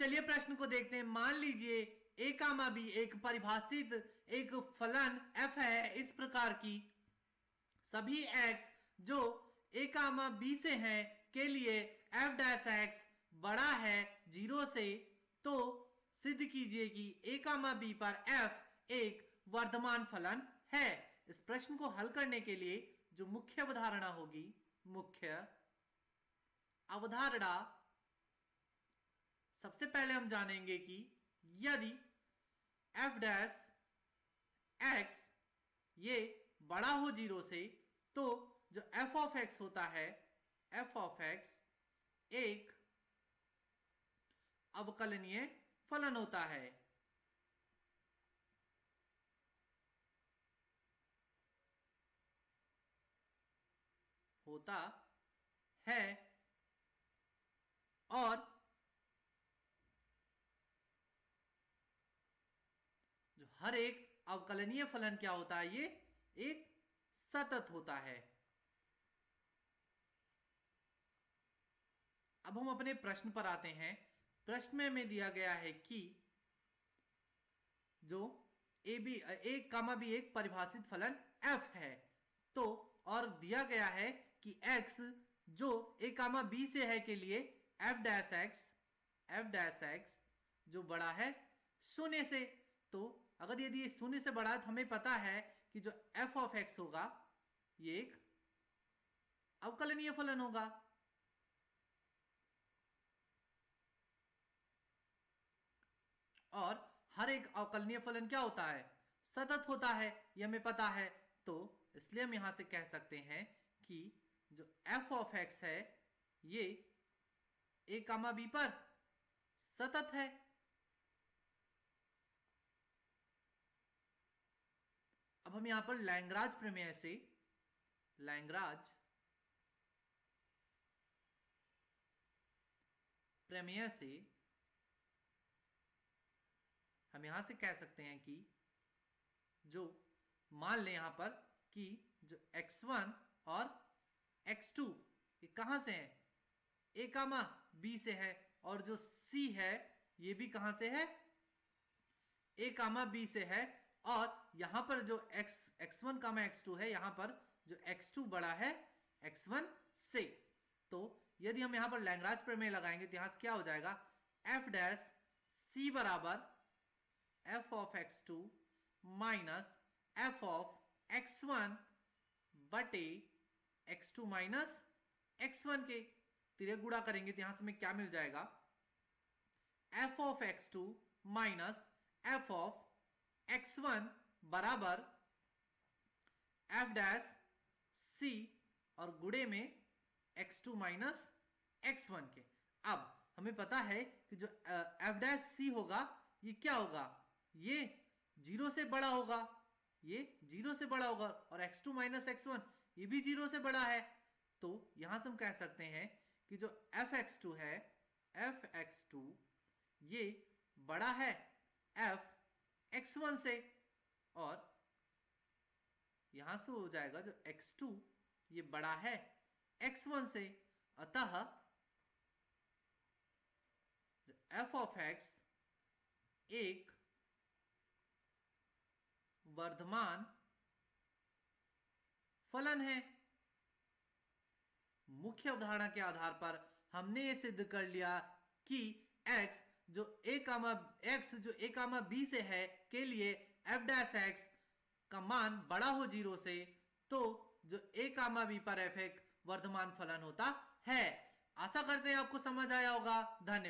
चलिए प्रश्न को देखते हैं। मान लीजिए a कामा b एक परिभाषित एक फलन f है इस प्रकार की सभी x जो a कामा b से हैं के लिए f डैश x बड़ा है 0 से, तो सिद्ध कीजिए कि a कामा b पर f एक वर्धमान फलन है। इस प्रश्न को हल करने के लिए जो मुख्य अवधारणा होगी, मुख्य अवधारणा सबसे पहले हम जानेंगे कि यदि f डैश x ये बड़ा हो 0 से, तो जो f ऑफ x होता है, f ऑफ x एक अवकलनीय फलन होता है। और जो हर एक अवकलनीय फलन क्या होता है, ये एक सतत होता है। अब हम अपने प्रश्न पर आते हैं। प्रश्न में हमें दिया गया है कि जो a कामा b एक परिभाषित फलन f है, तो और दिया गया है कि x जो a कामा b से है के लिए f डैश x जो बड़ा है 0 से। तो अगर यदि ये 0 से बड़ा है तो हमें पता है कि जो f ऑफ x होगा ये एक अवकलनीय फलन होगा। और हर एक अवकलनीय फलन क्या होता है, सतत होता है, यह हमें पता है। तो इसलिए हम यहां से कह सकते हैं कि जो f ऑफ x है ये a कामा b पर सतत है। अब हम यहां पर लैग्रांज प्रमेय से हम यहां से कह सकते हैं कि जो मान लें यहां पर कि जो x1 और x2 ये कहां से हैं, a कामा b से है, और जो c है ये भी कहां से है, a कामा b से है। और यहां पर जो x1 कामा x2 है, यहां पर जो x2 बड़ा है x1 से। तो यदि हम यहां पर लैग्रांज प्रमेय लगाएंगे तो यहां से क्या हो जाएगा, f डैश c बराबर f of x2 minus f of x1 बटे x2 माइनस x1 के तिरे गुणा करेंगे तो यहां से हमें क्या मिल जाएगा, f of x2 minus f of x1 बराबर f डैश c और गुणे में x2 माइनस x1 के। अब हमें पता है कि जो f डैश c होगा ये क्या होगा, ये 0 से बड़ा होगा, ये 0 से बड़ा होगा, और x2 माइनस x1 ये भी 0 से बड़ा है। तो यहां से हम कह सकते हैं कि जो fx2 है, fx2 ये बड़ा है fx1 से, और यहां से हो जाएगा जो x2 ये बड़ा है x1 से। अतः जो f ऑफ x एक वर्धमान फलन है। मुख्य अवधारणा के आधार पर हमने ये सिद्ध कर लिया कि x जो a कामा b से है के लिए f डैश x का मान बड़ा हो 0 से, तो जो a कामा b पर f एक वर्धमान फलन होता है। आशा करते हैं आपको समझ आया होगा। धन्यवाद।